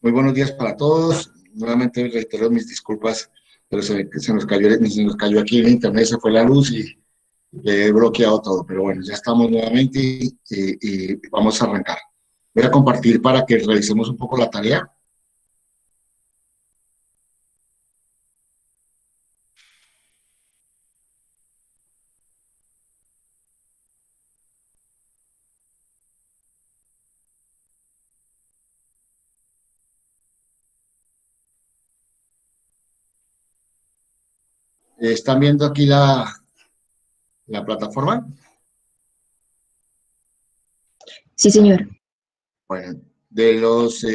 Muy buenos días para todos. Nuevamente reitero mis disculpas, pero se nos cayó aquí en internet, se fue la luz y he bloqueado todo. Pero bueno, ya estamos nuevamente y vamos a arrancar. Voy a compartir para que revisemos un poco la tarea. ¿Están viendo aquí la plataforma? Sí, señor. Bueno, de los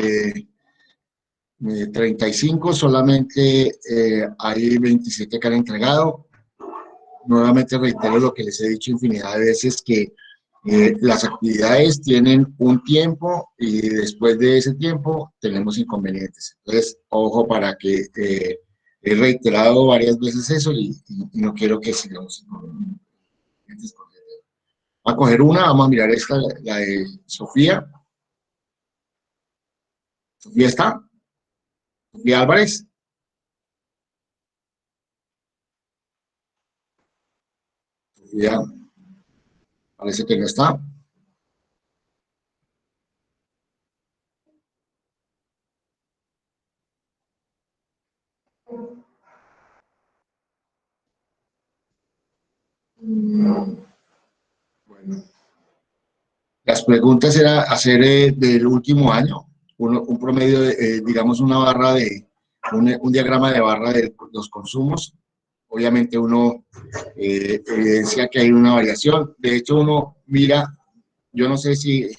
35, solamente hay 27 que han entregado. Nuevamente reitero lo que les he dicho infinidad de veces, que las actividades tienen un tiempo y después de ese tiempo tenemos inconvenientes. Entonces, ojo para que he reiterado varias veces eso y no quiero que sigamos inconvenientes. Vamos a coger una, vamos a mirar esta, la de Sofía. ¿Sofía está? ¿Sofía Álvarez? Sofía, parece que no está. Bueno, las preguntas era hacer del último año, un promedio, digamos, una barra un diagrama de barra de los consumos. Obviamente uno evidencia que hay una variación. De hecho, uno mira, yo no sé si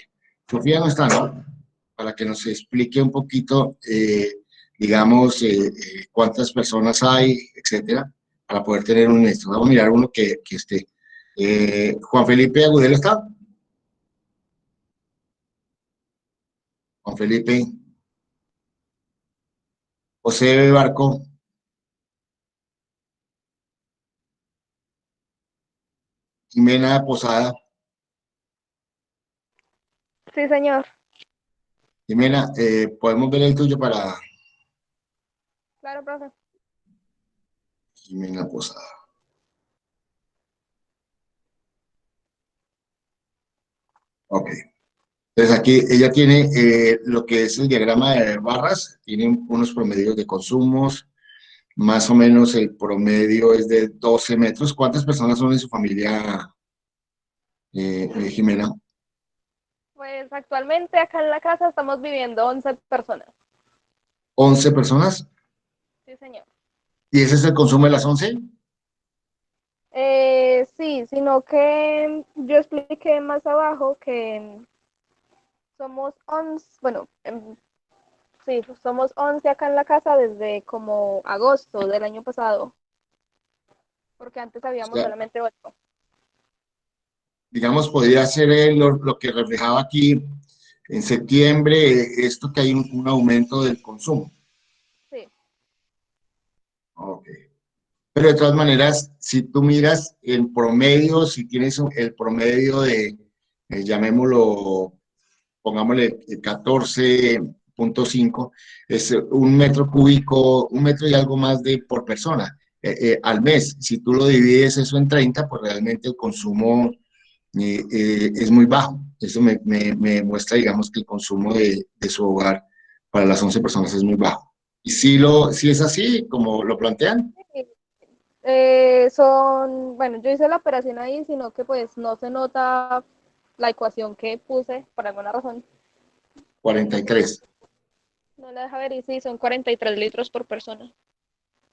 Sofía no está, ¿no? Para que nos explique un poquito, digamos, cuántas personas hay, etcétera, para poder tener un esto. Vamos a mirar uno que esté. Juan Felipe Agudelo está. Juan Felipe. José Barco. Jimena Posada. Sí, señor. Jimena, ¿podemos ver el tuyo para Claro, profe. Jimena Posada? Ok. Entonces aquí ella tiene lo que es el diagrama de barras, tiene unos promedios de consumos, más o menos el promedio es de 12 metros. ¿Cuántas personas son en su familia, Jimena? Pues actualmente acá en la casa estamos viviendo 11 personas. 11 personas. Sí, señor. ¿Y ese es el consumo de las 11? Sí, sino que yo expliqué más abajo que somos 11, bueno, sí, somos 11 acá en la casa desde como agosto del año pasado, porque antes O habíamos sea, solamente 8. digamos, podría ser lo que reflejaba aquí en septiembre, esto que hay un aumento del consumo. Sí, Ok. Pero de todas maneras, si tú miras el promedio, si tienes el promedio de, llamémoslo, pongámosle 14.5, es un metro cúbico, un metro y algo más de por persona al mes. Si tú lo divides eso en 30, pues realmente el consumo es muy bajo. Eso me muestra, digamos, que el consumo de su hogar para las 11 personas es muy bajo. Y si es así, como lo plantean. bueno, yo hice la operación ahí, sino que pues no se nota la ecuación que puse por alguna razón. 43, No la deja ver y sí, son 43 litros por persona.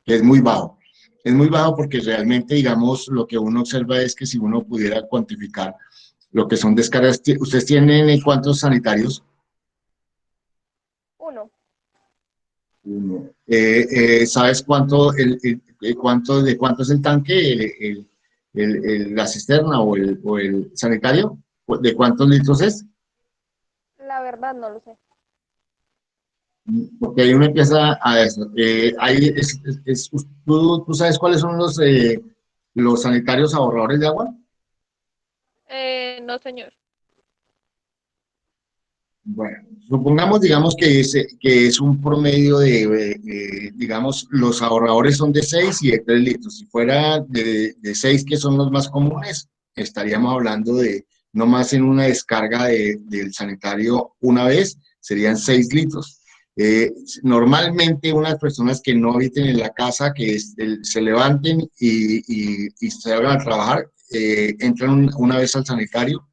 que es muy bajo. Es muy bajo porque realmente, digamos, lo que uno observa es que si uno pudiera cuantificar lo que son descargas, ¿ustedes tienen cuántos sanitarios? Uno. Uno. ¿Sabes cuánto, de cuánto es el tanque, la cisterna o el sanitario? ¿De cuántos litros es? La verdad no lo sé. Porque ahí uno empieza a eso. Ahí ¿tú sabes cuáles son los sanitarios ahorradores de agua? No, señor. Bueno, supongamos, digamos, que es un promedio digamos, los ahorradores son de 6 y de 3 litros. Si fuera de 6, que son los más comunes, estaríamos hablando de no más en una descarga del sanitario una vez, serían 6 litros. Eh, Normalmente unas personas que no habiten en la casa, se levanten y se vayan a trabajar, entran una vez al sanitario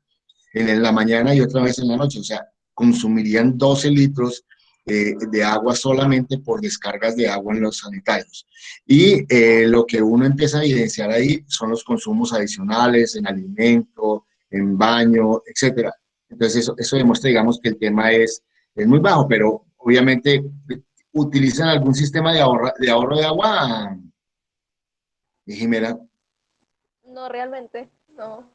en la mañana y otra vez en la noche, o sea, consumirían 12 litros de agua solamente por descargas de agua en los sanitarios. Y lo que uno empieza a evidenciar ahí son los consumos adicionales en alimento, en baño, etcétera. Entonces eso demuestra, digamos, que el tema es muy bajo, pero obviamente utilizan algún sistema de ahorro de agua, Jimena. No realmente, no.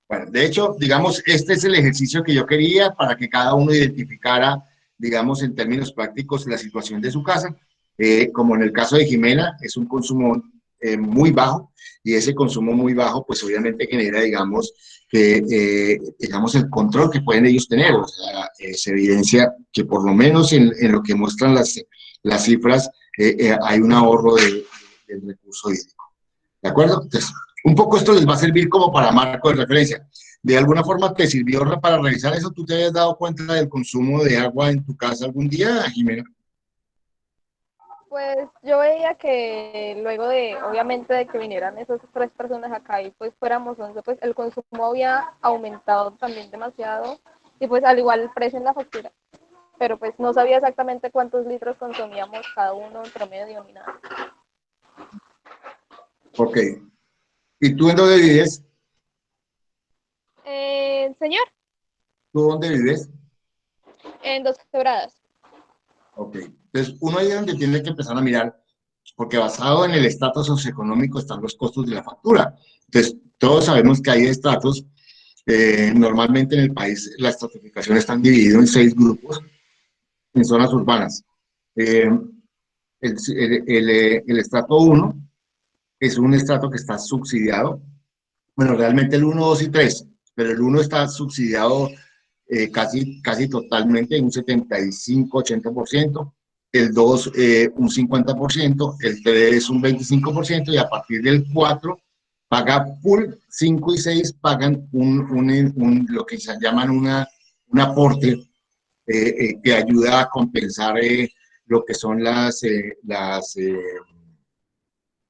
Bueno, de hecho, digamos, este es el ejercicio que yo quería para que cada uno identificara, digamos, en términos prácticos, la situación de su casa. Como en el caso de Jimena, es un consumo muy bajo y ese consumo muy bajo, pues obviamente genera, digamos, digamos, el control que pueden ellos tener. O sea, se evidencia que por lo menos en lo que muestran las cifras, hay un ahorro del recurso hídrico. ¿De acuerdo? Entonces, un poco esto les va a servir como para marco de referencia. ¿De alguna forma te sirvió para revisar eso? ¿Tú te habías dado cuenta del consumo de agua en tu casa algún día, Jimena? Pues yo veía que luego de, obviamente, de que vinieran esas 3 personas acá y pues fuéramos 11, pues el consumo había aumentado también demasiado y pues al igual el precio en la factura, pero pues no sabía exactamente cuántos litros consumíamos cada uno en promedio ni nada. Ok. ¿Y tú en dónde vives? Señor, ¿Tú dónde vives? en Dos Quebradas. Ok. Entonces, uno ahí es donde tiene que empezar a mirar, porque basado en el estatus socioeconómico están los costos de la factura. Entonces, todos sabemos que hay estratos. Normalmente en el país la estratificación está dividida en 6 grupos en zonas urbanas. Eh, el estrato 1 es un estrato que está subsidiado. Bueno, realmente el 1, 2 y 3, pero el 1 está subsidiado casi totalmente, un 75-80%, el 2 un 50%, el 3 un 25%, y a partir del 4 paga full. 5 y 6 pagan lo que se llaman un aporte que ayuda a compensar lo que son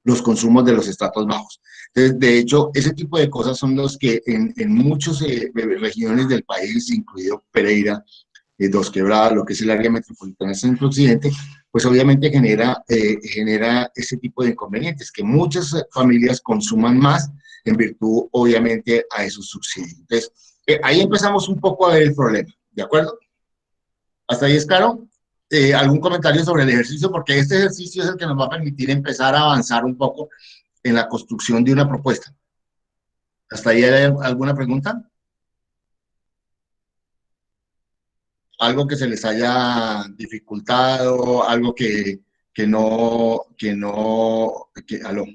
los consumos de los estratos bajos. Entonces, de hecho, ese tipo de cosas son los que en muchas regiones del país, incluido Pereira, Dos Quebradas, lo que es el área metropolitana centro-occidente, pues obviamente genera ese tipo de inconvenientes, que muchas familias consuman más en virtud, obviamente, a esos subsidios. Entonces, ahí empezamos un poco a ver el problema, ¿de acuerdo? ¿Hasta ahí es claro? ¿Algún comentario sobre el ejercicio? Porque este ejercicio es el que nos va a permitir empezar a avanzar un poco en la construcción de una propuesta. ¿Hasta ahí hay alguna pregunta? ¿Algo que se les haya dificultado? ¿Algo aló?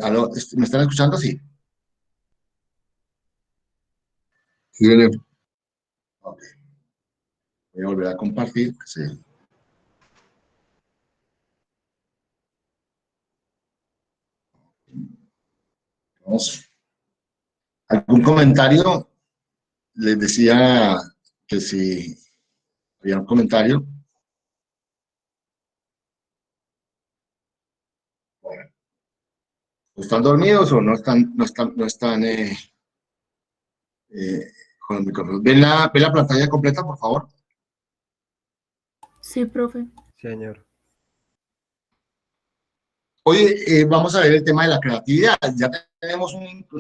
Aló, ¿me están escuchando? Sí. Sí, ok. Voy a volver a compartir. Sí. Vamos. ¿Algún comentario? Les decía que si había un comentario. Bueno, ¿están dormidos o no están eh, con el micrófono? ¿Ven la pantalla completa, por favor? Sí, profe. Señor. Hoy vamos a ver el tema de la creatividad. Ya tenemos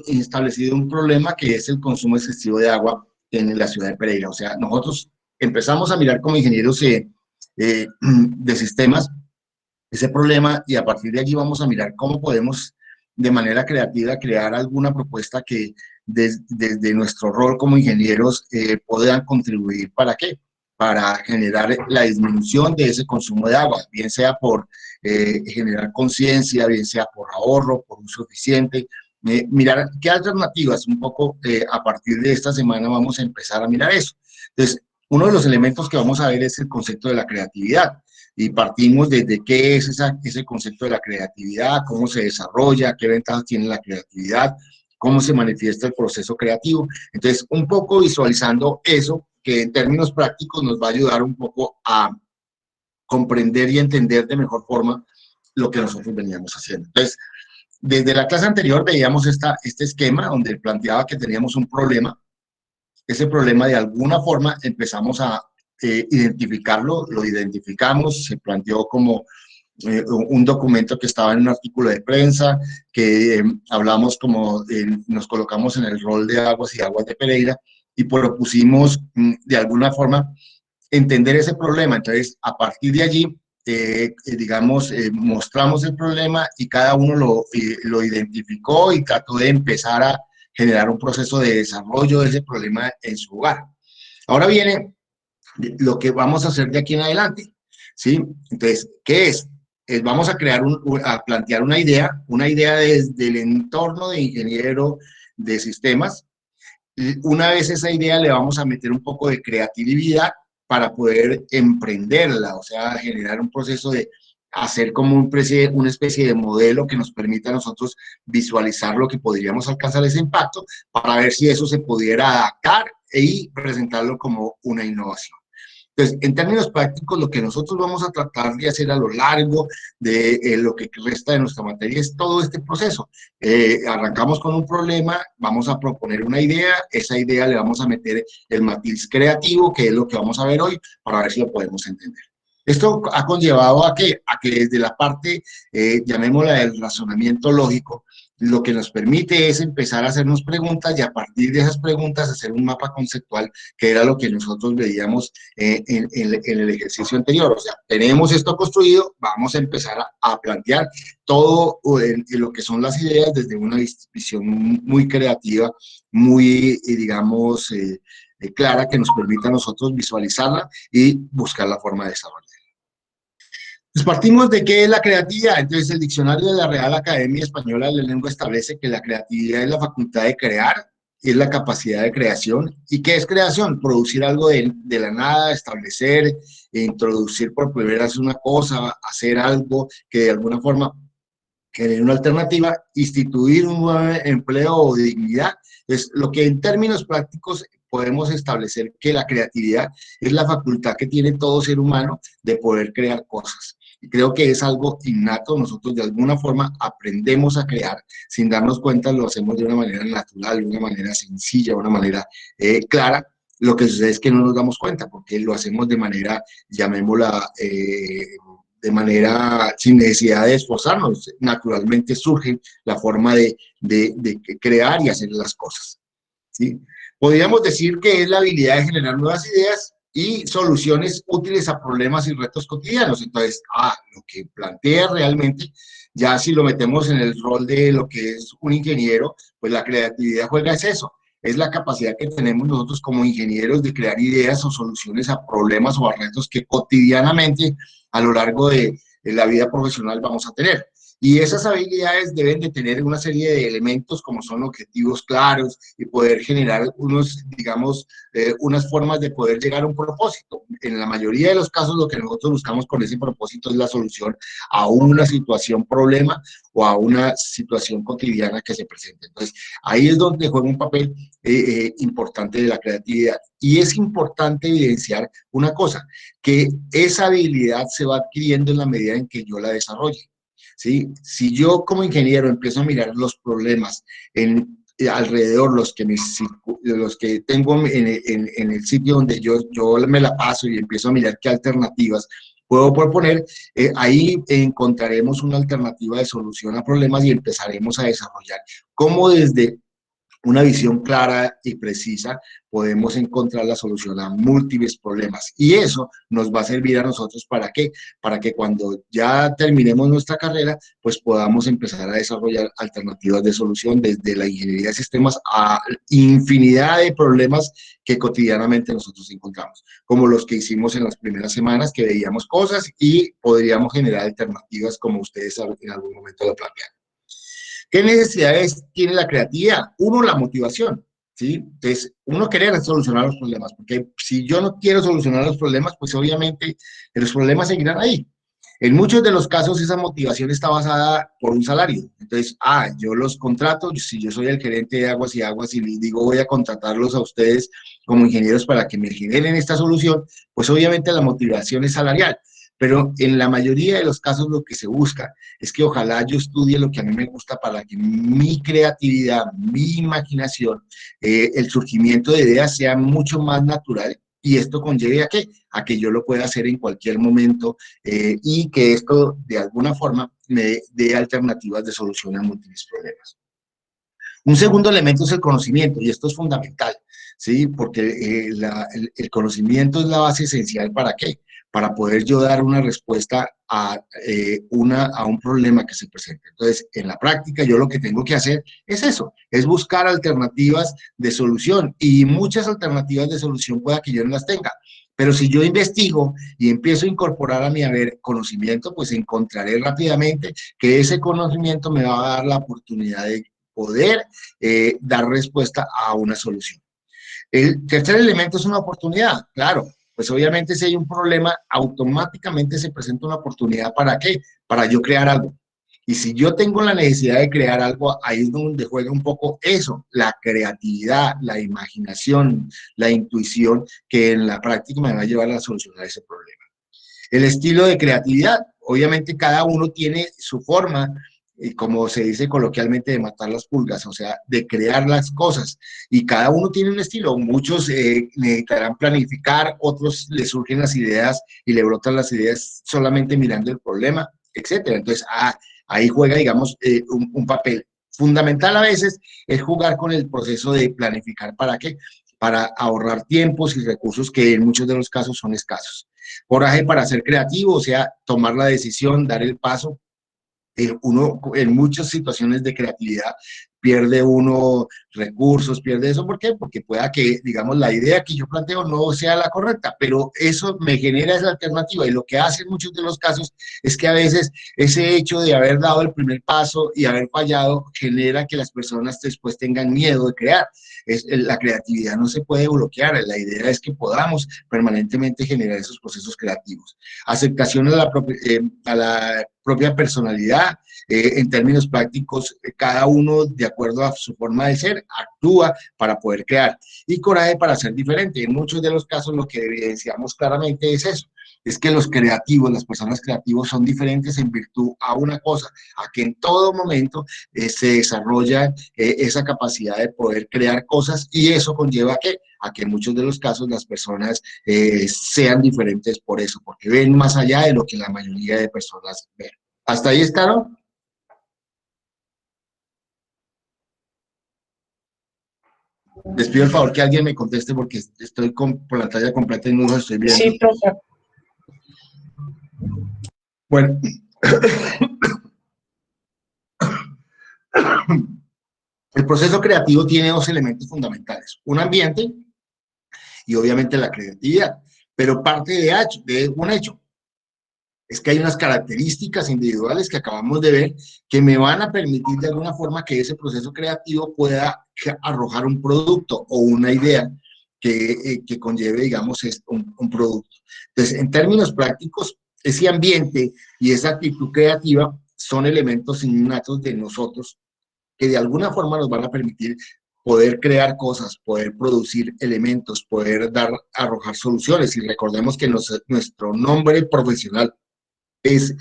establecido un problema que es el consumo excesivo de agua en la ciudad de Pereira. O sea, nosotros empezamos a mirar como ingenieros de sistemas ese problema y a partir de allí vamos a mirar cómo podemos de manera creativa crear alguna propuesta que desde nuestro rol como ingenieros puedan contribuir. ¿Para qué? Para generar la disminución de ese consumo de agua, bien sea por generar conciencia, bien sea por ahorro, por uso eficiente, mirar qué alternativas, un poco a partir de esta semana vamos a empezar a mirar eso. Entonces, uno de los elementos que vamos a ver es el concepto de la creatividad. Y partimos desde qué es ese concepto de la creatividad, cómo se desarrolla, qué ventajas tiene la creatividad, cómo se manifiesta el proceso creativo. Entonces, un poco visualizando eso, que en términos prácticos nos va a ayudar un poco a comprender y entender de mejor forma lo que nosotros veníamos haciendo. Entonces, desde la clase anterior veíamos este esquema donde planteaba que teníamos un problema. Ese problema de alguna forma empezamos a identificarlo, lo identificamos, se planteó como un documento que estaba en un artículo de prensa, que hablamos como, nos colocamos en el rol de Aguas y Aguas de Pereira y propusimos de alguna forma entender ese problema. Entonces, a partir de allí, digamos, mostramos el problema y cada uno lo identificó y trató de empezar a generar un proceso de desarrollo de ese problema en su hogar. Ahora viene lo que vamos a hacer de aquí en adelante, ¿sí? Entonces, ¿qué es? Vamos a crear, a plantear una idea desde el entorno de ingeniero de sistemas. Una vez esa idea le vamos a meter un poco de creatividad para poder emprenderla, o sea, generar un proceso de hacer como una especie de modelo que nos permita a nosotros visualizar lo que podríamos alcanzar ese impacto para ver si eso se pudiera adaptar y presentarlo como una innovación. Entonces, en términos prácticos, lo que nosotros vamos a tratar de hacer a lo largo de lo que resta de nuestra materia es todo este proceso. Arrancamos con un problema, vamos a proponer una idea, esa idea le vamos a meter el matiz creativo, que es lo que vamos a ver hoy, para ver si lo podemos entender. Esto ha conllevado a que desde la parte, llamémosla del razonamiento lógico, lo que nos permite es empezar a hacernos preguntas y a partir de esas preguntas hacer un mapa conceptual, que era lo que nosotros veíamos en el ejercicio anterior. O sea, tenemos esto construido, vamos a empezar a plantear todo en lo que son las ideas desde una visión muy creativa, muy, digamos, clara, que nos permita a nosotros visualizarla y buscar la forma de desarrollarla. Pues partimos de qué es la creatividad. Entonces, el diccionario de la Real Academia Española de la Lengua establece que la creatividad es la facultad de crear, es la capacidad de creación. ¿Y qué es creación? Producir algo de la nada, establecer, introducir por primera vez una cosa, hacer algo que de alguna forma genere una alternativa, instituir un nuevo empleo o dignidad. Es lo que en términos prácticos podemos establecer que la creatividad es la facultad que tiene todo ser humano de poder crear cosas. Y creo que es algo innato, nosotros de alguna forma aprendemos a crear, sin darnos cuenta lo hacemos de una manera natural, de una manera sencilla, de una manera clara. Lo que sucede es que no nos damos cuenta, porque lo hacemos de manera, llamémosla, de manera sin necesidad de esforzarnos. Naturalmente surge la forma de crear y hacer las cosas, ¿sí? Podríamos decir que es la habilidad de generar nuevas ideas y soluciones útiles a problemas y retos cotidianos. Entonces, lo que plantea realmente, ya si lo metemos en el rol de lo que es un ingeniero, pues la creatividad juega es eso, es la capacidad que tenemos nosotros como ingenieros de crear ideas o soluciones a problemas o a retos que cotidianamente a lo largo de la vida profesional vamos a tener. Y esas habilidades deben de tener una serie de elementos como son objetivos claros y poder generar unos, digamos, unas formas de poder llegar a un propósito. En la mayoría de los casos lo que nosotros buscamos con ese propósito es la solución a una situación, problema o a una situación cotidiana que se presente. Entonces, ahí es donde juega un papel importante de la creatividad. Y es importante evidenciar una cosa, que esa habilidad se va adquiriendo en la medida en que yo la desarrolle. ¿Sí? Si yo como ingeniero empiezo a mirar los problemas alrededor, los que tengo en el sitio donde yo me la paso y empiezo a mirar qué alternativas puedo proponer, ahí encontraremos una alternativa de solución a problemas y empezaremos a desarrollar cómo desde una visión clara y precisa, podemos encontrar la solución a múltiples problemas. Y eso nos va a servir a nosotros ¿para qué? Para que cuando ya terminemos nuestra carrera, pues podamos empezar a desarrollar alternativas de solución desde la ingeniería de sistemas a infinidad de problemas que cotidianamente nosotros encontramos, como los que hicimos en las primeras semanas, que veíamos cosas y podríamos generar alternativas como ustedes en algún momento lo plantearon. ¿Qué necesidades tiene la creatividad? Uno, la motivación, ¿sí? Entonces, uno querer solucionar los problemas, porque si yo no quiero solucionar los problemas, pues obviamente los problemas seguirán ahí. En muchos de los casos esa motivación está basada por un salario. Entonces, yo los contrato, si yo soy el gerente de Aguas y Aguas y les digo voy a contratarlos a ustedes como ingenieros para que me generen esta solución, pues obviamente la motivación es salarial. Pero en la mayoría de los casos lo que se busca es que ojalá yo estudie lo que a mí me gusta para que mi creatividad, mi imaginación, el surgimiento de ideas sea mucho más natural y esto conlleve a qué? A que yo lo pueda hacer en cualquier momento y que esto de alguna forma me dé alternativas de solución a múltiples problemas. Un segundo elemento es el conocimiento, y esto es fundamental, ¿sí? Porque el conocimiento es la base esencial ¿para qué? Para poder yo dar una respuesta a un problema que se presenta. Entonces, en la práctica, yo lo que tengo que hacer es eso, es buscar alternativas de solución, y muchas alternativas de solución pueda que yo no las tenga. Pero si yo investigo y empiezo a incorporar a mi haber conocimiento, pues encontraré rápidamente que ese conocimiento me va a dar la oportunidad de poder dar respuesta a una solución. El tercer elemento es una oportunidad, claro, pues obviamente si hay un problema, automáticamente se presenta una oportunidad, ¿para qué? Para yo crear algo. Y si yo tengo la necesidad de crear algo, ahí es donde juega un poco eso, la creatividad, la imaginación, la intuición, que en la práctica me va a llevar a solucionar ese problema. El estilo de creatividad, obviamente cada uno tiene su forma, y como se dice coloquialmente, de matar las pulgas, o sea, de crear las cosas, y cada uno tiene un estilo. Muchos necesitarán planificar, otros les surgen las ideas y le brotan las ideas solamente mirando el problema, etcétera. Entonces, ahí juega, digamos, un papel fundamental a veces, es jugar con el proceso de planificar. ¿Para qué? Para ahorrar tiempos y recursos que en muchos de los casos son escasos. Coraje para ser creativo, o sea, tomar la decisión, dar el paso. Uno en muchas situaciones de creatividad pierde uno recursos, pierde eso. ¿Por qué? Porque pueda que, digamos, la idea que yo planteo no sea la correcta, pero eso me genera esa alternativa, y lo que hace en muchos de los casos es que a veces ese hecho de haber dado el primer paso y haber fallado genera que las personas después tengan miedo de crear. La creatividad no se puede bloquear, la idea es que podamos permanentemente generar esos procesos creativos. Aceptación a la propia personalidad, en términos prácticos, cada uno de acuerdo a su forma de ser, actúa para poder crear. Y coraje para ser diferente. En muchos de los casos lo que evidenciamos claramente es eso, es que los creativos, las personas creativas son diferentes en virtud a una cosa, a que en todo momento se desarrolla esa capacidad de poder crear cosas, y eso conlleva a que en muchos de los casos las personas sean diferentes por eso, porque ven más allá de lo que la mayoría de personas ven. ¿Hasta ahí está, no? Les pido el favor que alguien me conteste porque estoy con la pantalla completa y no lo estoy viendo. Sí, profe. Bueno. El proceso creativo tiene dos elementos fundamentales, un ambiente y obviamente la creatividad, pero parte de un hecho. Es que hay unas características individuales que acabamos de ver que me van a permitir de alguna forma que ese proceso creativo pueda arrojar un producto o una idea que conlleve, digamos, un producto. Entonces, en términos prácticos, ese ambiente y esa actitud creativa son elementos innatos de nosotros que de alguna forma nos van a permitir poder crear cosas, poder producir elementos, poder arrojar soluciones. Y recordemos que nuestro nombre profesional es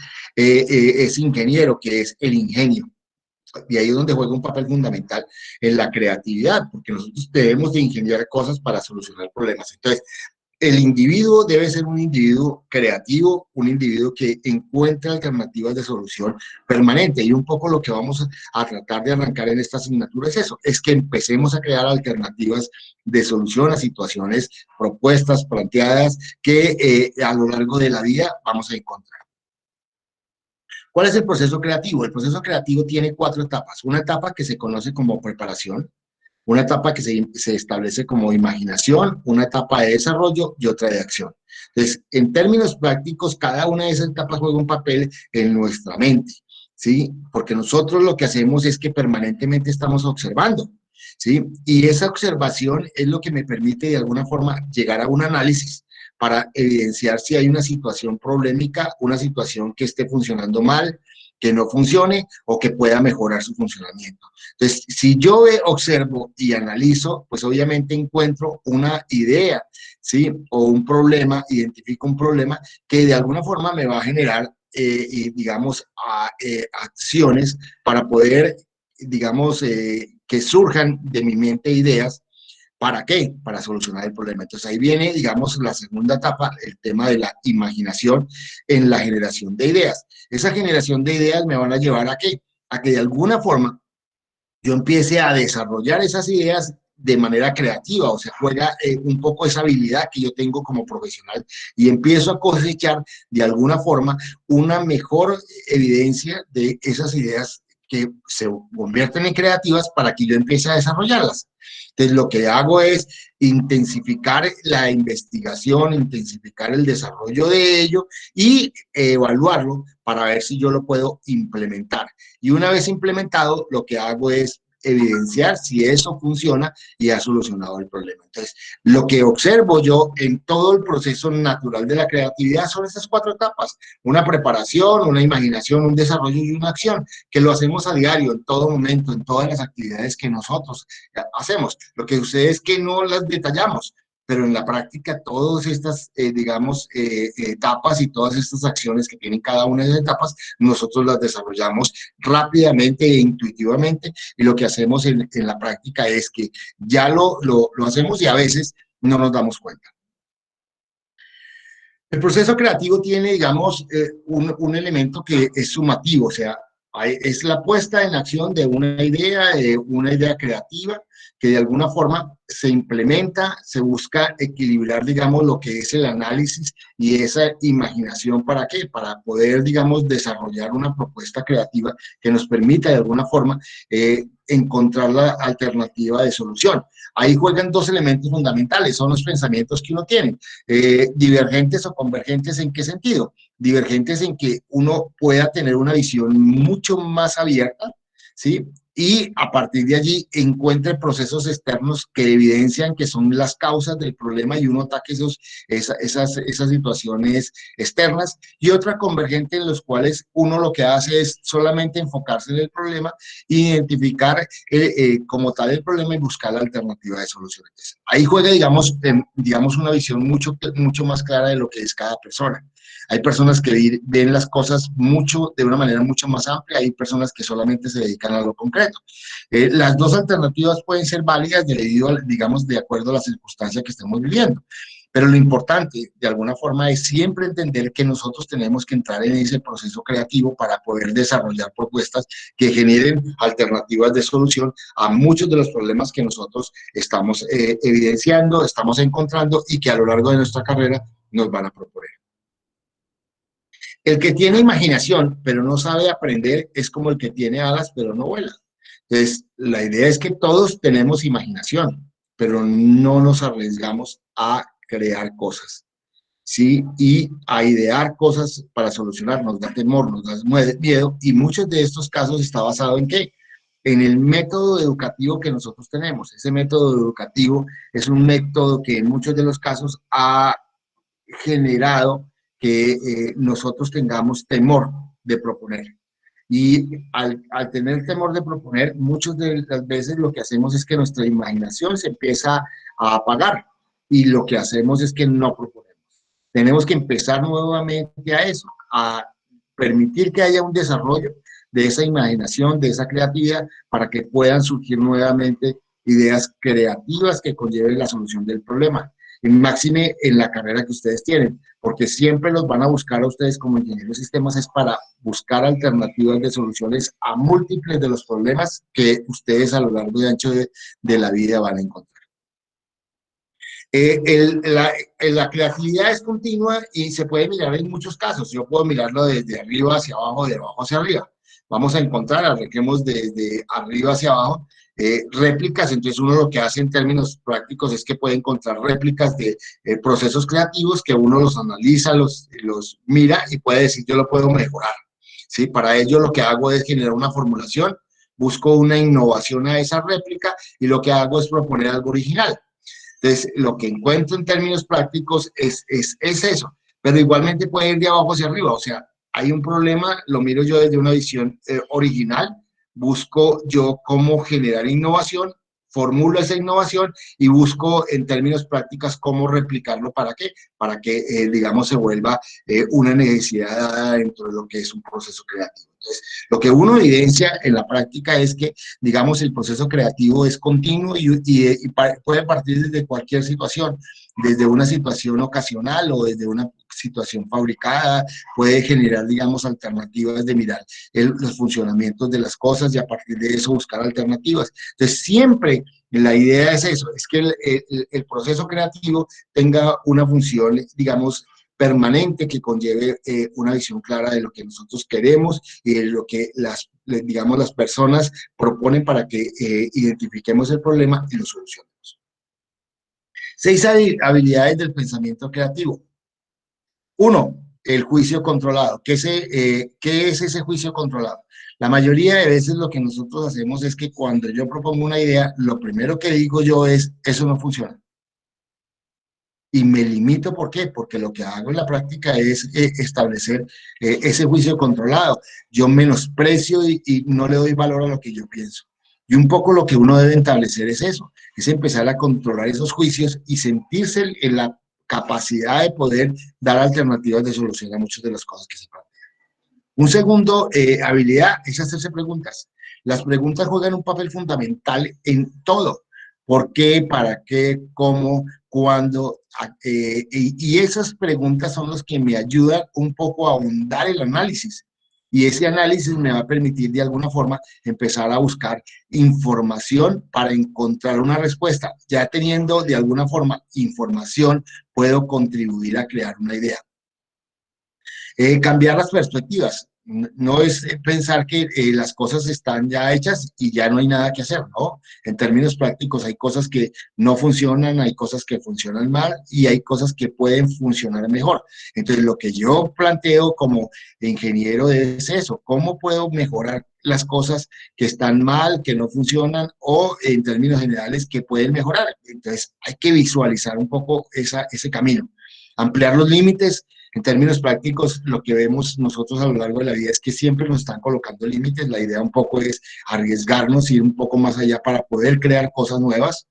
ingeniero, que es el ingenio. Y ahí es donde juega un papel fundamental en la creatividad, porque nosotros debemos de ingeniar cosas para solucionar problemas. Entonces, el individuo debe ser un individuo creativo, un individuo que encuentre alternativas de solución permanente. Y un poco lo que vamos a tratar de arrancar en esta asignatura es eso, es que empecemos a crear alternativas de solución a situaciones propuestas, planteadas, que a lo largo de la vida vamos a encontrar. ¿Cuál es el proceso creativo? El proceso creativo tiene 4 etapas. Una etapa que se conoce como preparación, una etapa que se establece como imaginación, una etapa de desarrollo y otra de acción. Entonces, en términos prácticos, cada una de esas etapas juega un papel en nuestra mente, ¿sí? Porque nosotros lo que hacemos es que permanentemente estamos observando, ¿sí? Y esa observación es lo que me permite de alguna forma llegar a un análisis para evidenciar si hay una situación problemática, una situación que esté funcionando mal, que no funcione o que pueda mejorar su funcionamiento. Entonces, si yo observo y analizo, pues obviamente encuentro una idea, ¿sí? O un problema, identifico un problema que de alguna forma me va a generar, digamos, acciones para poder, digamos, que surjan de mi mente ideas. ¿Para qué? Para solucionar el problema. Entonces ahí viene, digamos, la segunda etapa, el tema de la imaginación en la generación de ideas. Esa generación de ideas me van a llevar ¿a qué? A que de alguna forma yo empiece a desarrollar esas ideas de manera creativa, o sea, juega un poco esa habilidad que yo tengo como profesional y empiezo a cosechar de alguna forma una mejor evidencia de esas ideas que se convierten en creativas para que yo empiece a desarrollarlas. Entonces, lo que hago es intensificar la investigación, intensificar el desarrollo de ello y evaluarlo para ver si yo lo puedo implementar. Y una vez implementado, lo que hago es evidenciar si eso funciona y ha solucionado el problema. Entonces, lo que observo yo en todo el proceso natural de la creatividad son estas 4 etapas: una preparación, una imaginación, un desarrollo y una acción, que lo hacemos a diario, en todo momento, en todas las actividades que nosotros hacemos. Lo que sucede es que no las detallamos, pero en la práctica todas estas, digamos, etapas y todas estas acciones que tienen cada una de las etapas, nosotros las desarrollamos rápidamente e intuitivamente, y lo que hacemos en la práctica es que ya lo hacemos y a veces no nos damos cuenta. El proceso creativo tiene, digamos, un elemento que es sumativo, o sea, es la puesta en acción de una idea creativa que de alguna forma se implementa, se busca equilibrar, digamos, lo que es el análisis y esa imaginación. ¿Para qué? Para poder, digamos, desarrollar una propuesta creativa que nos permita de alguna forma encontrar la alternativa de solución. Ahí juegan 2 elementos fundamentales, son los pensamientos que uno tiene. Divergentes o convergentes, ¿en qué sentido? Divergentes en que uno pueda tener una visión mucho más abierta, ¿sí? Y a partir de allí encuentre procesos externos que evidencian que son las causas del problema y uno ataque esas situaciones externas, y otra convergente en los cuales uno lo que hace es solamente enfocarse en el problema, identificar como tal el problema y buscar la alternativa de soluciones. Ahí juega, digamos, una visión mucho más clara de lo que es cada persona. Hay personas que ven las cosas de una manera mucho más amplia, hay personas que solamente se dedican a lo concreto. Las 2 alternativas pueden ser válidas digamos, de acuerdo a la circunstancia que estemos viviendo. Pero lo importante, de alguna forma, es siempre entender que nosotros tenemos que entrar en ese proceso creativo para poder desarrollar propuestas que generen alternativas de solución a muchos de los problemas que nosotros estamos evidenciando, estamos encontrando y que a lo largo de nuestra carrera nos van a proponer. El que tiene imaginación, pero no sabe aprender, es como el que tiene alas, pero no vuela. Entonces, la idea es que todos tenemos imaginación, pero no nos arriesgamos a crear cosas, ¿sí? Y a idear cosas para solucionar. Nos da temor, nos da miedo, y muchos de estos casos está basado ¿en qué? En el método educativo que nosotros tenemos. Ese método educativo es un método que en muchos de los casos ha generado que nosotros tengamos temor de proponer. Y al tener temor de proponer, muchas de las veces lo que hacemos es que nuestra imaginación se empieza a apagar y lo que hacemos es que no proponemos. Tenemos que empezar nuevamente a eso, a permitir que haya un desarrollo de esa imaginación, de esa creatividad, para que puedan surgir nuevamente ideas creativas que conlleven la solución del problema. Y máxime en la carrera que ustedes tienen, porque siempre los van a buscar a ustedes como ingenieros de sistemas, es para buscar alternativas de soluciones a múltiples de los problemas que ustedes a lo largo y ancho de la vida van a encontrar. La creatividad es continua y se puede mirar en muchos casos. Yo puedo mirarlo desde arriba hacia abajo, de abajo hacia arriba. Vamos a encontrar, arranquemos desde arriba hacia abajo, réplicas. Entonces uno lo que hace en términos prácticos es que puede encontrar réplicas de procesos creativos que uno los analiza, los mira y puede decir yo lo puedo mejorar, ¿sí? Para ello lo que hago es generar una formulación, busco una innovación a esa réplica y lo que hago es proponer algo original. Entonces, lo que encuentro en términos prácticos es eso, pero igualmente puede ir de abajo hacia arriba, o sea, hay un problema, lo miro yo desde una visión original, busco yo cómo generar innovación, formulo esa innovación y busco en términos prácticos cómo replicarlo, ¿para qué? Para que, digamos, se vuelva una necesidad dada dentro de lo que es un proceso creativo. Entonces, lo que uno evidencia en la práctica es que, digamos, el proceso creativo es continuo y puede partir desde cualquier situación, desde una situación ocasional o desde una situación fabricada, puede generar, digamos, alternativas de mirar los funcionamientos de las cosas y a partir de eso buscar alternativas. Entonces, siempre la idea es eso, es que el proceso creativo tenga una función, digamos, permanente que conlleve una visión clara de lo que nosotros queremos y de lo que digamos, las personas proponen para que identifiquemos el problema y lo solucionemos. 6 habilidades del pensamiento creativo. 1, el juicio controlado. ¿Qué es ese juicio controlado? La mayoría de veces lo que nosotros hacemos es que cuando yo propongo una idea, lo primero que digo yo es, eso no funciona. Y me limito, ¿por qué? Porque lo que hago en la práctica es establecer ese juicio controlado. Yo menosprecio y no le doy valor a lo que yo pienso. Y un poco lo que uno debe establecer es eso, es empezar a controlar esos juicios y sentirse en la capacidad de poder dar alternativas de solución a muchas de las cosas que se plantean. Un segundo habilidad es hacerse preguntas. Las preguntas juegan un papel fundamental en todo. ¿Por qué? ¿Para qué? ¿Cómo? ¿Cuándo? Y esas preguntas son las que me ayudan un poco a ahondar el análisis. Y ese análisis me va a permitir de alguna forma empezar a buscar información para encontrar una respuesta. Ya teniendo de alguna forma información, puedo contribuir a crear una idea. Cambiar las perspectivas. No es pensar que las cosas están ya hechas y ya no hay nada que hacer, ¿no? En términos prácticos hay cosas que no funcionan, hay cosas que funcionan mal y hay cosas que pueden funcionar mejor. Entonces, lo que yo planteo como ingeniero es eso, ¿cómo puedo mejorar las cosas que están mal, que no funcionan o en términos generales que pueden mejorar? Entonces, hay que visualizar un poco ese camino, ampliar los límites. En términos prácticos, lo que vemos nosotros a lo largo de la vida es que siempre nos están colocando límites. La idea un poco es arriesgarnos, ir un poco más allá para poder crear cosas nuevas,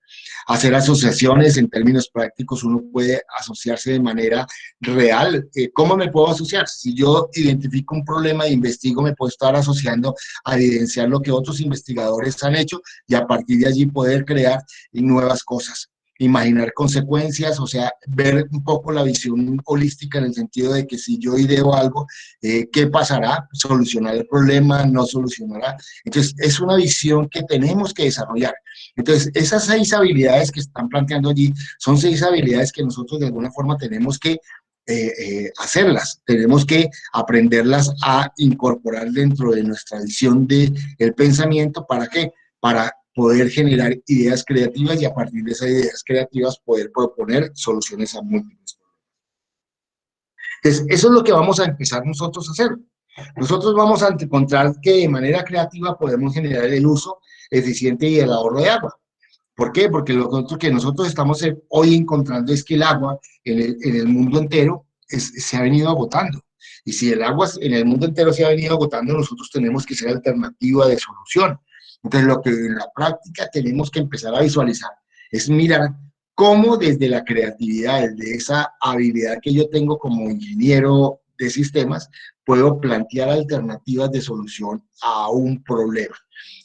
hacer asociaciones. En términos prácticos, uno puede asociarse de manera real. ¿Cómo me puedo asociar? Si yo identifico un problema e investigo, me puedo estar asociando a evidenciar lo que otros investigadores han hecho y a partir de allí poder crear nuevas cosas. Imaginar consecuencias, o sea, ver un poco la visión holística en el sentido de que si yo ideo algo, ¿qué pasará? ¿Solucionar el problema? ¿No solucionará? Entonces, es una visión que tenemos que desarrollar. Entonces, esas 6 habilidades que están planteando allí son 6 habilidades que nosotros de alguna forma tenemos que hacerlas, tenemos que aprenderlas a incorporar dentro de nuestra visión del pensamiento. ¿Para qué? Para poder generar ideas creativas y a partir de esas ideas creativas poder proponer soluciones a múltiples problemas. Entonces, eso es lo que vamos a empezar nosotros a hacer. Nosotros vamos a encontrar que de manera creativa podemos generar el uso eficiente y el ahorro de agua. ¿Por qué? Porque lo que nosotros estamos hoy encontrando es que el agua en el mundo entero se ha venido agotando. Y si el agua en el mundo entero se ha venido agotando, nosotros tenemos que ser alternativa de solución. Entonces, lo que en la práctica tenemos que empezar a visualizar es mirar cómo desde la creatividad, desde esa habilidad que yo tengo como ingeniero de sistemas, puedo plantear alternativas de solución a un problema.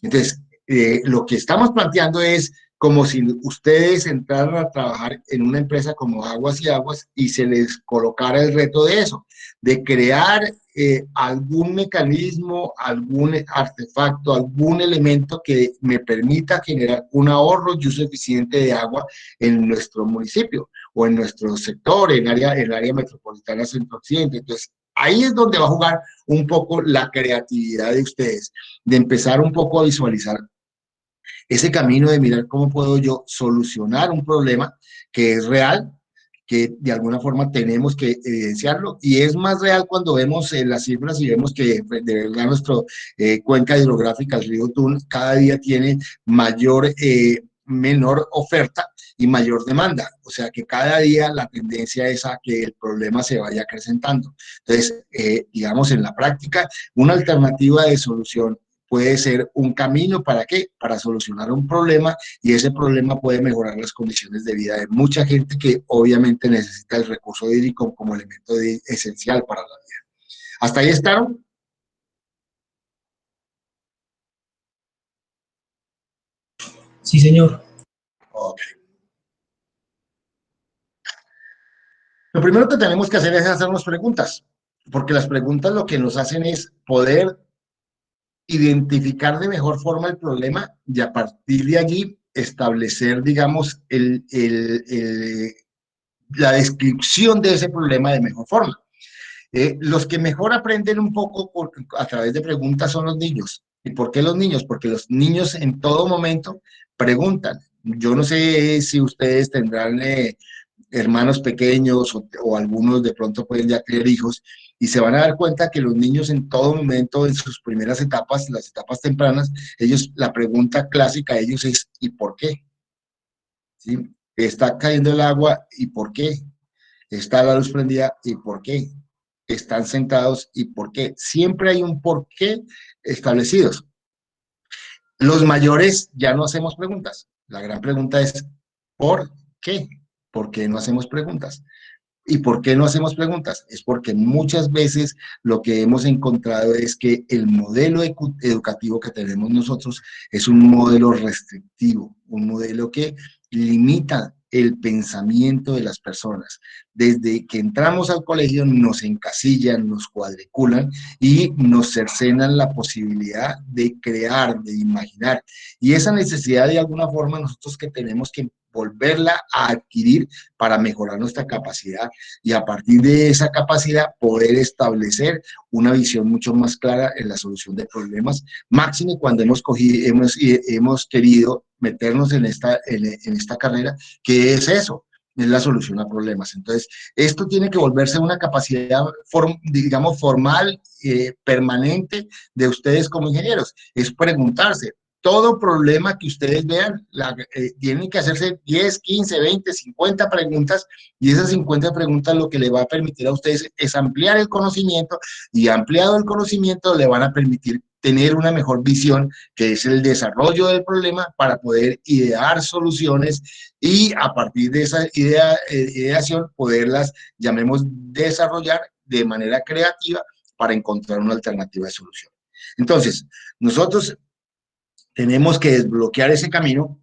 Entonces, lo que estamos planteando es como si ustedes entraran a trabajar en una empresa como Aguas y Aguas y se les colocara el reto de eso, de crear algún mecanismo, algún artefacto, algún elemento que me permita generar un ahorro y uso eficiente de agua en nuestro municipio o en nuestro sector, en el área metropolitana centro-occidente. Entonces, ahí es donde va a jugar un poco la creatividad de ustedes, de empezar un poco a visualizar ese camino de mirar cómo puedo yo solucionar un problema que es real, que de alguna forma tenemos que evidenciarlo, y es más real cuando vemos las cifras y vemos que de verdad nuestro cuenca hidrográfica, el río Tun, cada día tiene menor oferta y mayor demanda, o sea que cada día la tendencia es a que el problema se vaya acrecentando. Entonces, digamos, en la práctica, una alternativa de solución puede ser un camino, ¿para qué? Para solucionar un problema, y ese problema puede mejorar las condiciones de vida de mucha gente que obviamente necesita el recurso hídrico como elemento esencial para la vida. ¿Hasta ahí están? Sí, señor. Ok. Lo primero que tenemos que hacer es hacernos preguntas, porque las preguntas lo que nos hacen es poder identificar de mejor forma el problema y a partir de allí establecer, digamos, la descripción de ese problema de mejor forma. Los que mejor aprenden un poco a través de preguntas son los niños. ¿Y por qué los niños? Porque los niños en todo momento preguntan. Yo no sé si ustedes tendrán hermanos pequeños o algunos de pronto pueden ya tener hijos, y se van a dar cuenta que los niños en todo momento, en sus primeras etapas, las etapas tempranas, ellos, la pregunta clásica de ellos es ¿y por qué? ¿Sí? ¿Está cayendo el agua? ¿Y por qué? ¿Está la luz prendida? ¿Y por qué? ¿Están sentados? ¿Y por qué? Siempre hay un por qué establecidos. Los mayores ya no hacemos preguntas. La gran pregunta es ¿por qué? ¿Por qué no hacemos preguntas? ¿Y por qué no hacemos preguntas? Es porque muchas veces lo que hemos encontrado es que el modelo educativo que tenemos nosotros es un modelo restrictivo, un modelo que limita el pensamiento de las personas. Desde que entramos al colegio nos encasillan, nos cuadriculan y nos cercenan la posibilidad de crear, de imaginar. Y esa necesidad de alguna forma nosotros que tenemos que volverla a adquirir para mejorar nuestra capacidad y a partir de esa capacidad poder establecer una visión mucho más clara en la solución de problemas, máximo cuando hemos querido meternos en esta carrera, que es eso, es la solución a problemas. Entonces, esto tiene que volverse una capacidad, digamos, formal, permanente de ustedes como ingenieros, es preguntarse, todo problema que ustedes vean, tienen que hacerse 10, 15, 20, 50 preguntas, y esas 50 preguntas lo que le va a permitir a ustedes es ampliar el conocimiento, y ampliado el conocimiento le van a permitir tener una mejor visión, que es el desarrollo del problema para poder idear soluciones y a partir de esa ideación poderlas, llamemos, desarrollar de manera creativa para encontrar una alternativa de solución. Entonces, nosotros tenemos que desbloquear ese camino,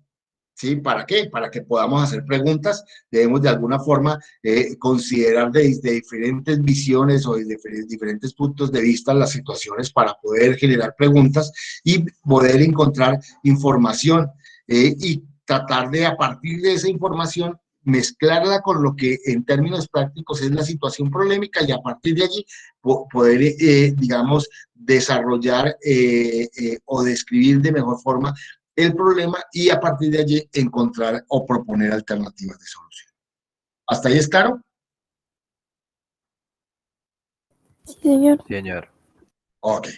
¿sí? ¿Para qué? Para que podamos hacer preguntas, debemos de alguna forma considerar desde diferentes visiones o desde diferentes puntos de vista las situaciones para poder generar preguntas y poder encontrar información y tratar de a partir de esa información mezclarla con lo que en términos prácticos es la situación problemática y a partir de allí poder, digamos, desarrollar o describir de mejor forma el problema y a partir de allí encontrar o proponer alternativas de solución. ¿Hasta ahí es claro? Sí, señor. Señor. Ok.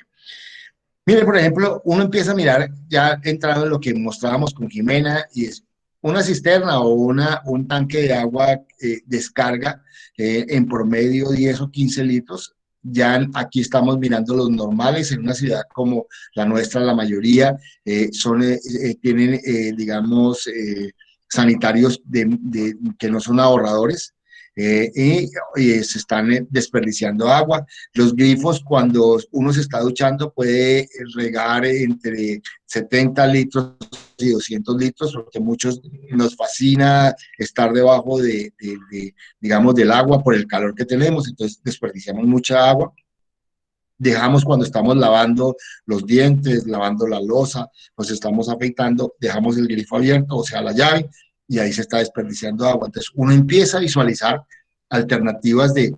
Mire, por ejemplo, uno empieza a mirar, ya entrando en lo que mostrábamos con Jimena, y es una cisterna o un tanque de agua descarga en promedio 10 o 15 litros. Ya aquí estamos mirando los normales en una ciudad como la nuestra, la mayoría tienen, digamos, sanitarios que no son ahorradores y se están desperdiciando agua. Los grifos, cuando uno se está duchando, puede regar entre 70 litros y 200 litros, porque a muchos nos fascina estar debajo digamos, del agua por el calor que tenemos, entonces desperdiciamos mucha agua. Dejamos cuando estamos lavando los dientes, lavando la loza, nos estamos afeitando, dejamos el grifo abierto, o sea, la llave, y ahí se está desperdiciando agua. Entonces, uno empieza a visualizar alternativas de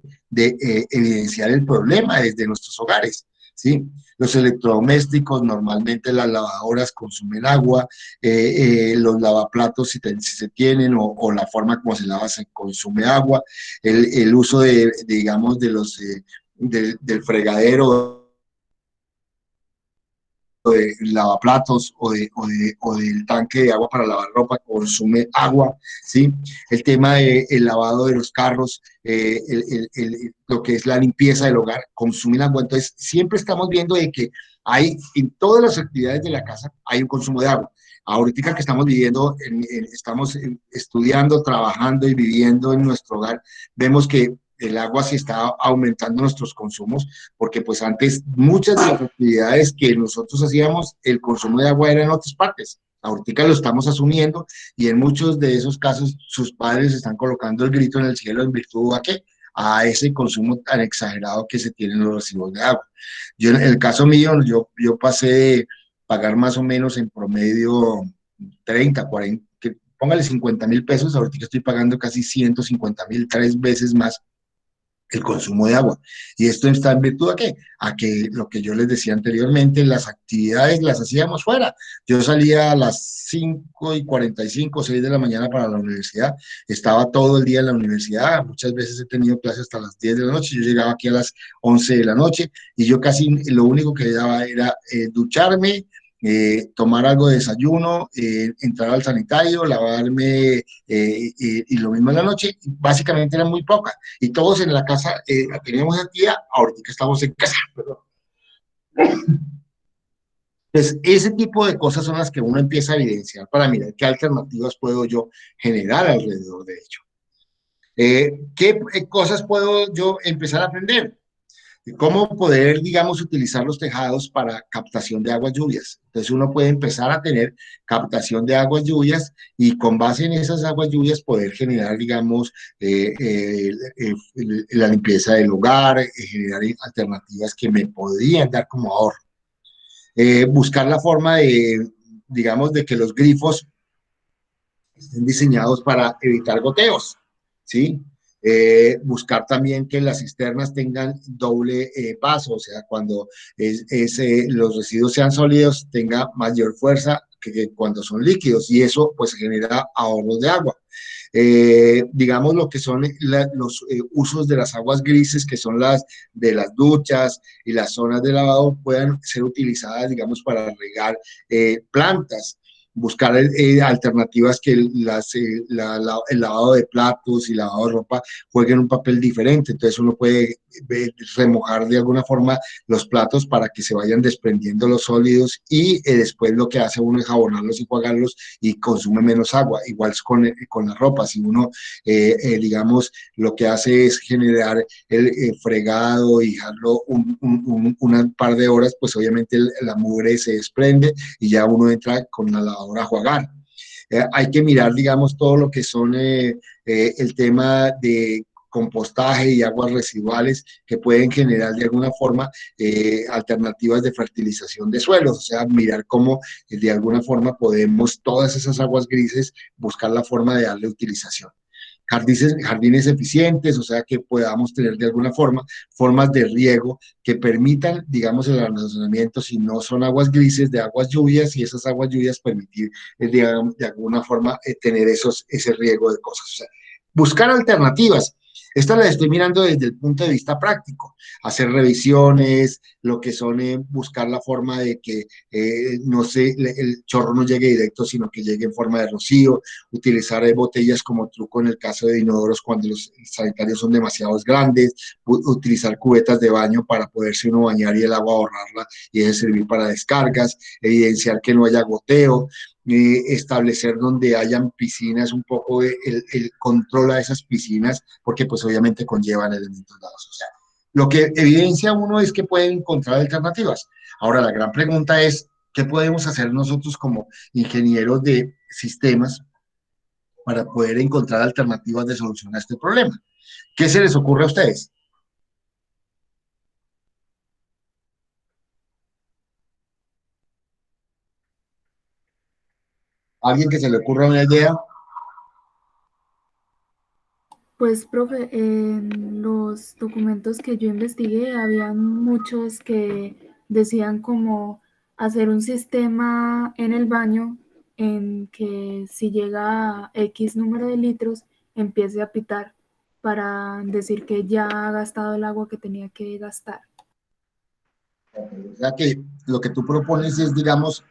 evidenciar el problema desde nuestros hogares. ¿sí? Los electrodomésticos, normalmente las lavadoras consumen agua, los lavaplatos si se tienen o la forma como se lava se consume agua, el uso digamos, del fregadero de lavaplatos o del tanque de agua para lavar ropa consume agua, ¿sí? El tema del lavado de los carros, lo que es la limpieza del hogar, consume agua. Entonces, siempre estamos viendo de que hay, en todas las actividades de la casa, hay un consumo de agua. Ahorita que estamos viviendo, estamos estudiando, trabajando y viviendo en nuestro hogar, vemos que el agua sí está aumentando nuestros consumos, porque pues antes muchas de las actividades que nosotros hacíamos, el consumo de agua era en otras partes. Ahorita lo estamos asumiendo y en muchos de esos casos sus padres están colocando el grito en el cielo en virtud a qué, a ese consumo tan exagerado que se tiene en los recibos de agua. Yo en el caso mío, yo pasé de pagar más o menos en promedio 30, 40, póngale 50.000 pesos, ahorita estoy pagando casi 150.000, 3 veces más el consumo de agua. ¿Y esto está en virtud a qué? A que lo que yo les decía anteriormente, las actividades las hacíamos fuera. Yo salía a las 5:45, 6 de la mañana para la universidad, estaba todo el día en la universidad, muchas veces he tenido clases hasta las 10 de la noche, yo llegaba aquí a las 11 de la noche y yo casi lo único que daba era ducharme, tomar algo de desayuno, entrar al sanitario, lavarme y lo mismo en la noche, básicamente era muy poca. Y todos en la casa teníamos actividad, ahorita que estamos en casa, perdón. Entonces, ese tipo de cosas son las que uno empieza a evidenciar para mirar qué alternativas puedo yo generar alrededor de ello. ¿Qué cosas puedo yo empezar a aprender? ¿Cómo poder, digamos, utilizar los tejados para captación de aguas lluvias? Entonces uno puede empezar a tener captación de aguas lluvias y con base en esas aguas lluvias poder generar, digamos, la limpieza del hogar, generar alternativas que me podrían dar como ahorro. Buscar la forma de, digamos, de que los grifos estén diseñados para evitar goteos, ¿sí? Buscar también que las cisternas tengan doble paso, o sea, cuando los residuos sean sólidos, tenga mayor fuerza que cuando son líquidos, y eso pues genera ahorros de agua. Digamos lo que son los usos de las aguas grises, que son las de las duchas y las zonas de lavado, puedan ser utilizadas, digamos, para regar plantas, buscar alternativas que el lavado de platos y lavado de ropa jueguen un papel diferente. Entonces uno puede remojar de alguna forma los platos para que se vayan desprendiendo los sólidos y después lo que hace uno es jabonarlos y enjuagarlos y consume menos agua. Igual con la ropa, si uno, digamos, lo que hace es generar el fregado y dejarlo una par de horas, pues obviamente la mugre se desprende y ya uno entra con la lavadora a jugar. Hay que mirar, digamos, todo lo que son el tema de compostaje y aguas residuales que pueden generar de alguna forma alternativas de fertilización de suelos, o sea, mirar cómo de alguna forma podemos todas esas aguas grises buscar la forma de darle utilización. Jardines eficientes, o sea, que podamos tener de alguna forma formas de riego que permitan, digamos, el almacenamiento, si no son aguas grises, de aguas lluvias y esas aguas lluvias permitir, de alguna forma, tener ese riego de cosas. O sea, buscar alternativas. Esta la estoy mirando desde el punto de vista práctico, hacer revisiones, lo que son buscar la forma de que no sé, el chorro no llegue directo, sino que llegue en forma de rocío, utilizar botellas como truco en el caso de inodoros cuando los sanitarios son demasiado grandes, utilizar cubetas de baño para poderse uno bañar y el agua ahorrarla y eso servir para descargas, evidenciar que no haya goteo, establecer donde hayan piscinas, un poco el control a esas piscinas, porque pues obviamente conllevan elementos dados. O sea, lo que evidencia uno es que pueden encontrar alternativas. Ahora, la gran pregunta es, ¿qué podemos hacer nosotros como ingenieros de sistemas para poder encontrar alternativas de solución a este problema? ¿Qué se les ocurre a ustedes? ¿Alguien que se le ocurra una idea? Pues, profe, en los documentos que yo investigué, habían muchos que decían como hacer un sistema en el baño en que si llega a X número de litros, empiece a pitar para decir que ya ha gastado el agua que tenía que gastar. O sea que lo que tú propones es, digamos,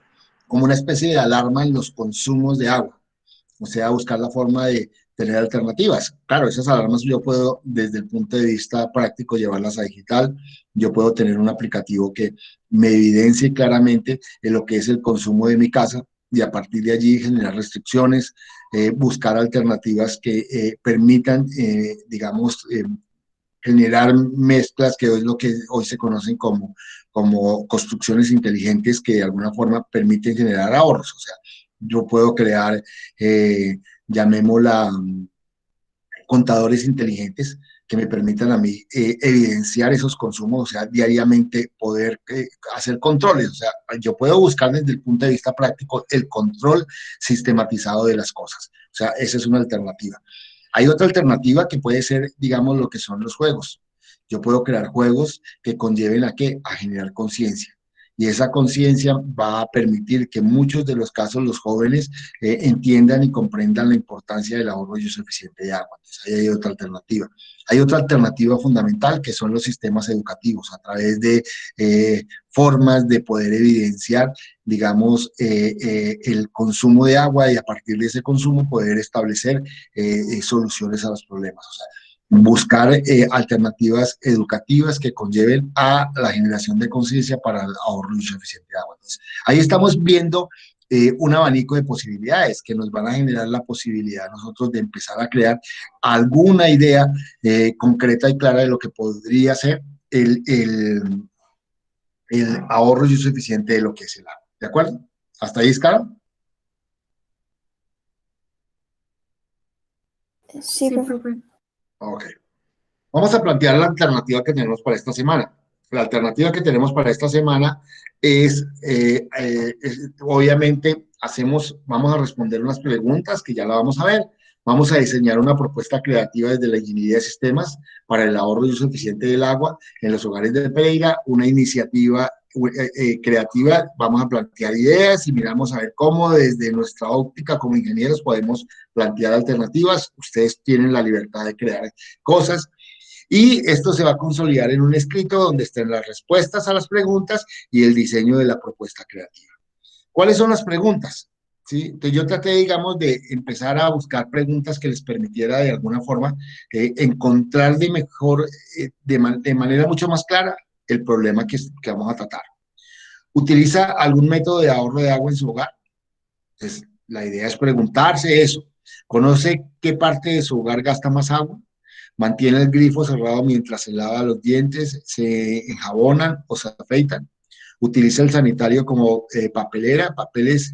como una especie de alarma en los consumos de agua. O sea, buscar la forma de tener alternativas. Claro, esas alarmas yo puedo, desde el punto de vista práctico, llevarlas a digital. Yo puedo tener un aplicativo que me evidencie claramente en lo que es el consumo de mi casa y a partir de allí generar restricciones, buscar alternativas que permitan, digamos, generar mezclas, que es lo que hoy se conocen como construcciones inteligentes que de alguna forma permiten generar ahorros. O sea, yo puedo crear, llamémosla, contadores inteligentes que me permitan a mí evidenciar esos consumos, o sea, diariamente poder hacer controles. O sea, yo puedo buscar desde el punto de vista práctico el control sistematizado de las cosas. O sea, esa es una alternativa. Hay otra alternativa que puede ser, digamos, lo que son los juegos. Yo puedo crear juegos que conlleven a qué? A generar conciencia. Y esa conciencia va a permitir que en muchos de los casos los jóvenes entiendan y comprendan la importancia del ahorro y uso eficiente de agua. Entonces, ahí hay otra alternativa. Hay otra alternativa fundamental que son los sistemas educativos, a través de formas de poder evidenciar, digamos, el consumo de agua y a partir de ese consumo poder establecer soluciones a los problemas. O sea, buscar alternativas educativas que conlleven a la generación de conciencia para el ahorro y uso eficiente de agua. Entonces, ahí estamos viendo un abanico de posibilidades que nos van a generar la posibilidad nosotros de empezar a crear alguna idea concreta y clara de lo que podría ser el ahorro y uso eficiente de lo que es el agua. ¿De acuerdo? ¿Hasta ahí, Escala? Sí, Sí, profe. profe. Ok. Vamos a plantear la alternativa que tenemos para esta semana. La alternativa que tenemos para esta semana obviamente, vamos a responder unas preguntas que ya la vamos a ver. Vamos a diseñar una propuesta creativa desde la ingeniería de sistemas para el ahorro y uso eficiente del agua en los hogares de Pereira, una iniciativa creativa. Vamos a plantear ideas y miramos a ver cómo desde nuestra óptica como ingenieros podemos plantear alternativas. Ustedes tienen la libertad de crear cosas. Y esto se va a consolidar en un escrito donde estén las respuestas a las preguntas y el diseño de la propuesta creativa. ¿Cuáles son las preguntas? ¿Sí? Entonces yo traté, digamos, de empezar a buscar preguntas que les permitiera de alguna forma encontrar de mejor, de manera mucho más clara el problema que vamos a tratar. ¿Utiliza algún método de ahorro de agua en su hogar? Entonces, la idea es preguntarse eso. ¿Conoce qué parte de su hogar gasta más agua? ¿Mantiene el grifo cerrado mientras se lava los dientes, se enjabonan o se afeitan? ¿Utiliza el sanitario como papelera, papeles,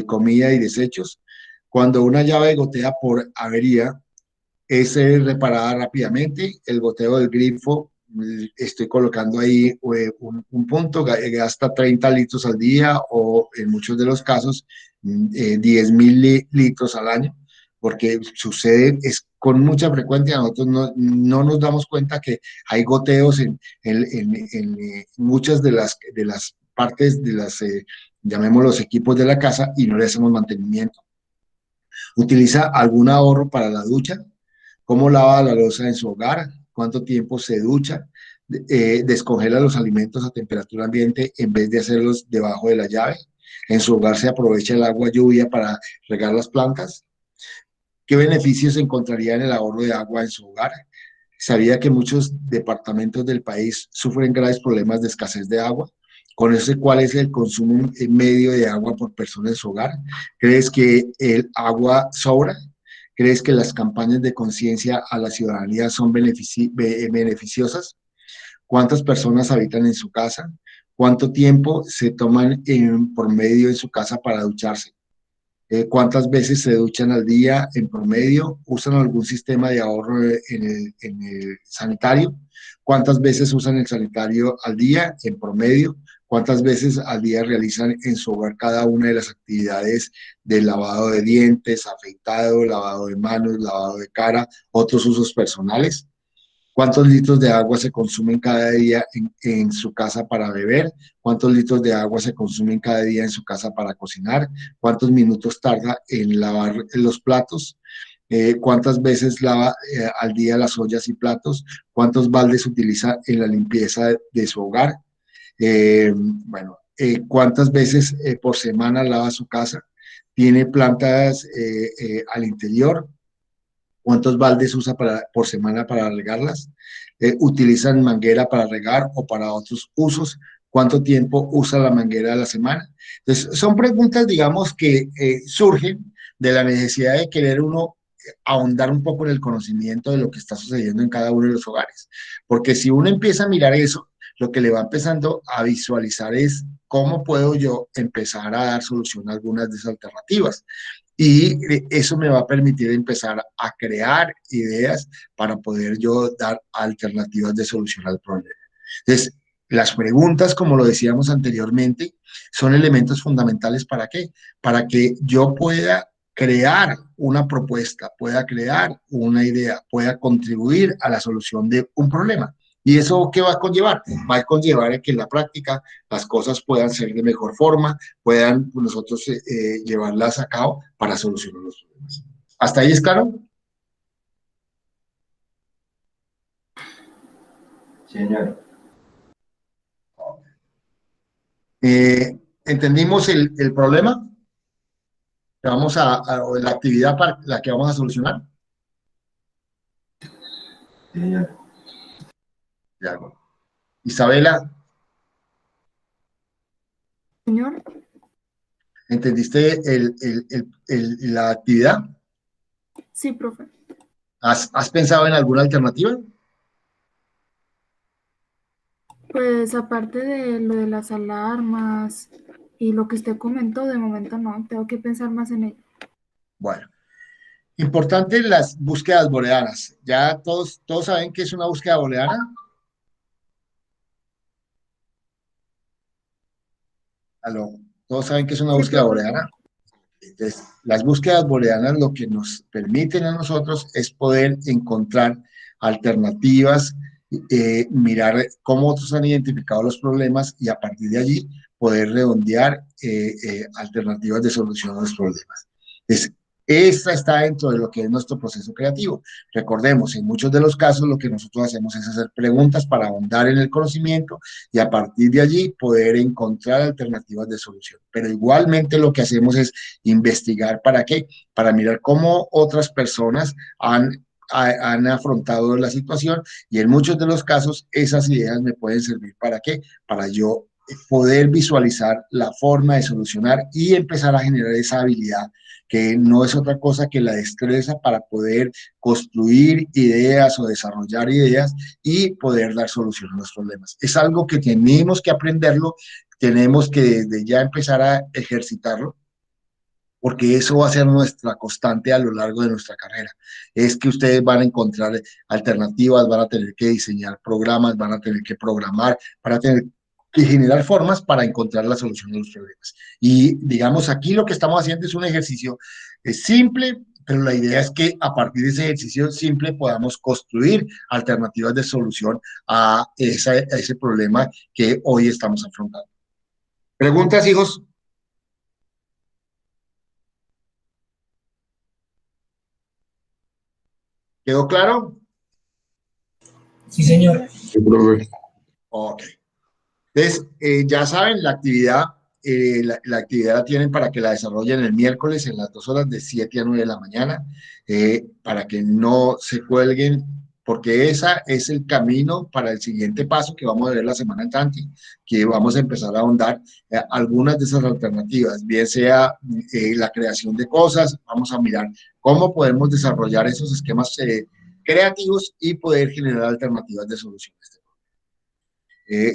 comida y desechos? Cuando una llave gotea por avería, ¿es reparada rápidamente? El goteo del grifo, estoy colocando ahí un punto, gasta 30 litros al día o en muchos de los casos 10.000 litros al año, porque sucede, es con mucha frecuencia, nosotros no nos damos cuenta que hay goteos en muchas de las partes de llamemos los equipos de la casa y no le hacemos mantenimiento. ¿Utiliza algún ahorro para la ducha? ¿Cómo lava la loza en su hogar? ¿Cuánto tiempo se ducha? ¿Descongela los alimentos a temperatura ambiente en vez de hacerlos debajo de la llave? ¿En su hogar se aprovecha el agua lluvia para regar las plantas? ¿Qué beneficios encontraría en el ahorro de agua en su hogar? ¿Sabía que muchos departamentos del país sufren graves problemas de escasez de agua? ¿Conoce cuál es el consumo medio de agua por persona en su hogar? ¿Crees que el agua sobra? ¿Crees que las campañas de conciencia a la ciudadanía son beneficiosas? ¿Cuántas personas habitan en su casa? ¿Cuánto tiempo se toman por medio en su casa para ducharse? ¿Cuántas veces se duchan al día en promedio? ¿Usan algún sistema de ahorro en el sanitario? ¿Cuántas veces usan el sanitario al día en promedio? ¿Cuántas veces al día realizan en su hogar cada una de las actividades de lavado de dientes, afeitado, lavado de manos, lavado de cara, otros usos personales? ¿Cuántos litros de agua se consumen cada día en su casa para beber? ¿Cuántos litros de agua se consumen cada día en su casa para cocinar? ¿Cuántos minutos tarda en lavar los platos? ¿Cuántas veces lava al día las ollas y platos? ¿Cuántos baldes utiliza en la limpieza de su hogar? ¿Cuántas veces por semana lava su casa? ¿Tiene plantas al interior? ¿Cuántos baldes usa por semana para regarlas? ¿Utilizan manguera para regar o para otros usos? ¿Cuánto tiempo usa la manguera a la semana? Entonces, son preguntas, digamos, que surgen de la necesidad de querer uno ahondar un poco en el conocimiento de lo que está sucediendo en cada uno de los hogares. Porque si uno empieza a mirar eso, lo que le va empezando a visualizar es cómo puedo yo empezar a dar solución a algunas de esas alternativas. Y eso me va a permitir empezar a crear ideas para poder yo dar alternativas de solución al problema. Entonces, las preguntas, como lo decíamos anteriormente, son elementos fundamentales ¿para qué? Para que yo pueda crear una propuesta, pueda crear una idea, pueda contribuir a la solución de un problema. ¿Y eso qué va a conllevar? Va a conllevar que en la práctica las cosas puedan ser de mejor forma, puedan nosotros llevarlas a cabo para solucionar los problemas. ¿Hasta ahí es claro? Señor. ¿Entendimos el problema? Vamos o la actividad para la que vamos a solucionar. Señor. De acuerdo. Isabela, Señor, ¿entendiste la actividad? sí, profe. ¿Has pensado en alguna alternativa? Pues aparte de lo de las alarmas y lo que usted comentó, de momento no, tengo que pensar más en ello. Bueno, importante las búsquedas booleanas. ¿Ya todos saben qué es una búsqueda booleana? ¿Aló? ¿Todos saben qué es una Sí, búsqueda profe. booleana? Entonces, las búsquedas booleanas lo que nos permiten a nosotros es poder encontrar alternativas, mirar cómo otros han identificado los problemas y a partir de allí poder redondear alternativas de solución a los problemas. Entonces, esta está dentro de lo que es nuestro proceso creativo. Recordemos, en muchos de los casos lo que nosotros hacemos es hacer preguntas para ahondar en el conocimiento y a partir de allí poder encontrar alternativas de solución. Pero igualmente lo que hacemos es investigar ¿para qué? Para mirar cómo otras personas han afrontado la situación y en muchos de los casos esas ideas me pueden servir ¿para qué? Para yo poder visualizar la forma de solucionar y empezar a generar esa habilidad que no es otra cosa que la destreza para poder construir ideas o desarrollar ideas y poder dar solución a los problemas. Es algo que tenemos que aprenderlo, tenemos que desde ya empezar a ejercitarlo, porque eso va a ser nuestra constante a lo largo de nuestra carrera. Es que ustedes van a encontrar alternativas, van a tener que diseñar programas, van a tener que programar, van a tener que generar formas para encontrar la solución de los problemas. Y digamos, aquí lo que estamos haciendo es un ejercicio simple, pero la idea es que a partir de ese ejercicio simple podamos construir alternativas de solución a ese problema que hoy estamos afrontando. ¿Preguntas, hijos? ¿Quedó claro? Sí, señor. Ok. Entonces, ya saben, la actividad, la actividad la tienen para que la desarrollen el miércoles en las 2 horas de 7 a 9 de la mañana, para que no se cuelguen, porque ese es el camino para el siguiente paso que vamos a ver la semana entrante, que vamos a empezar a ahondar algunas de esas alternativas, bien sea la creación de cosas, vamos a mirar cómo podemos desarrollar esos esquemas creativos y poder generar alternativas de soluciones.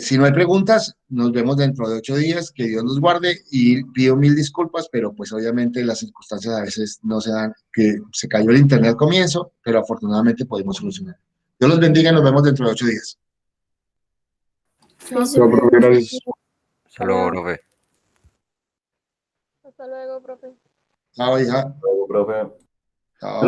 Si no hay preguntas, nos vemos dentro de 8 días, que Dios nos guarde y pido mil disculpas, pero pues obviamente las circunstancias a veces no se dan, que se cayó el internet al comienzo, pero afortunadamente pudimos solucionar. Dios los bendiga y nos vemos dentro de 8 días. Chao, Sí, profe. gracias. Hasta luego, profe. Hasta luego, profe. Chao, hija. Profe. Chao.